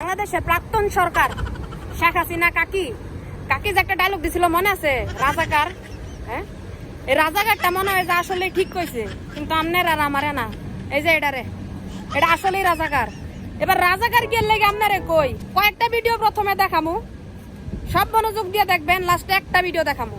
বাংলাদেশের প্রাক্তন সরকার শেখ হাসিনা কাকি যে একটা ডায়লগ দিছিল মনে আছে, রাজাকার। হ্যাঁ, এই রাজাকারটা মনে হয় যে আসলে ঠিক কইছে, কিন্তু আমনের আর আমারে না। এই যে এটা আসলেই রাজাকার। এবার রাজাকার কে লেগে আপনারে কই, কয়েকটা ভিডিও প্রথমে দেখামু, সব মনোযোগ দিয়ে দেখবেন, লাস্টে একটা ভিডিও দেখামু।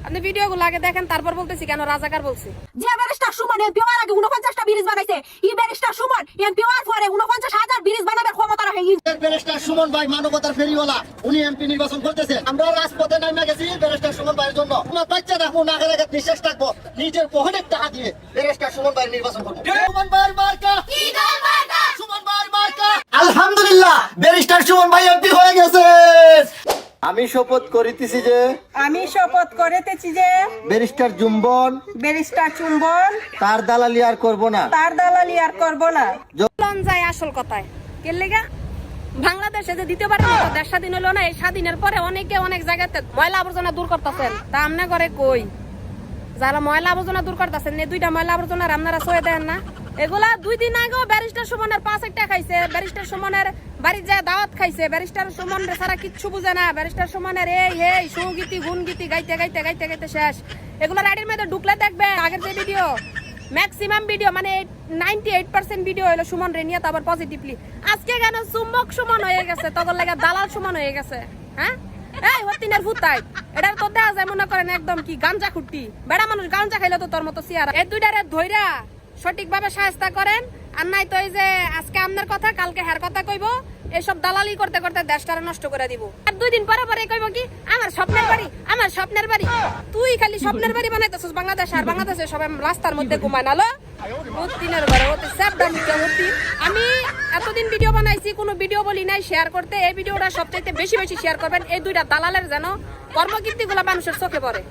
আপনি ভিডিওগুলো আগে দেখেন, তারপর বলতেছি কেন রাজাকার বলছি। যে ব্যারিস্টার সুমন এমপি হওয়ার আগে 49টা ব্রিজ বানাইছে, এই ব্যারিস্টার সুমন এমপি হওয়ার পরে 49,000 ব্রিজ বানাবার ক্ষমতা রাখে। ব্যারিস্টার সুমন ভাই মানবতার ফেরিওয়ালা, উনি এমপি নির্বাচন করতেছে। আমরা রাজপথে নামে গেছি ব্যারিস্টার সুমন ভাইয়ের জন্য। আমরা বাচ্চা রাখবো না, আগে নিঃশ্বাস রাখবো, নিজের পকেটের টাকা দিয়ে ব্যারিস্টার সুমন ভাই নির্বাচন করবো। সুমন ভাইয়ের মার্কা, সুমন ভাইয়ের মার্কা। আলহামদুলিল্লাহ, ব্যারিস্টার সুমন ভাই এমপি হয়ে গেছে। আমি শপথ করিতেছি যে ব্যারিস্টার চুম্বন তার দালালি আর করব না। যায় আসল কথায় কে লেগা বাংলাদেশে যে দ্বিতীয়বার দেশ স্বাধীন হলো না, এই স্বাধীনের পরে অনেকে অনেক জায়গাতে ময়লা আবর্জনা দূর করতেছেন। তা আমনে করে কই যারা ময়লা আবর্জনা দূর করতেছেন, এই দুইটা ময়লা আবর্জনা আপনারা সয়ে দেন না? এগুলা 2 দিন আগেও ব্যারিস্টার সুমনের 5 একটা খাইছে, ব্যারিস্টার সুমনের বাড়ির যায় দাওয়াত খাইছে। ব্যারিস্টার সুমন সারা কিচ্ছু বুঝে না। ব্যারিস্টার সুমনের এই সুগীতি গুণগীতি গাইতে শেষ। এগুলো রাইডের মধ্যে ঢুকলে দেখবে আগের যে ভিডিও, ম্যাক্সিমাম ভিডিও মানে 98% ভিডিও হলো সুমন রে নিয়ে, তারপর পজিটিভলি। আজকে কেন চুম্বক সুমন হয়ে গেছে, তখন লাগে দালাল সুমন হয়ে গেছে। হ্যাঁ, এই হতিনের ভূতাই এটা তো দেখা যায় মনে করেন একদম কি গাঞ্জা খুঁটি। বেড়া মানুষ গাঞ্জা খাইলে তো তোর মতো চেহারা। এই দুইটারে ধইরা সঠিকভাবে সাহায্য করেন, আর নাই তো এই যে আজকে আমনের কথা কালকে হ্যার কথা কইব, এসব দালালি করতে করতে দেশটারে নষ্ট করে দিব। আর 2 দিন পরে কইব কি আমার স্বপ্নের বাড়ি। তুই খালি স্বপ্নের বাড়ি বানাইতেছিস বাংলাদেশ, আর বাংলাদেশে সবাই রাস্তার মধ্যে ঘুমায় নালো দিনের ঘরে হতে হতি। আমি এতদিন ভিডিও বানাইছি, কোনো ভিডিও বলি নাই শেয়ার করতে। এই ভিডিওটা সবচাইতে বেশি শেয়ার করবেন, এই দুইটা দালালের যেন কর্মকীর্তি গুলা মানুষের চোখে পড়ে।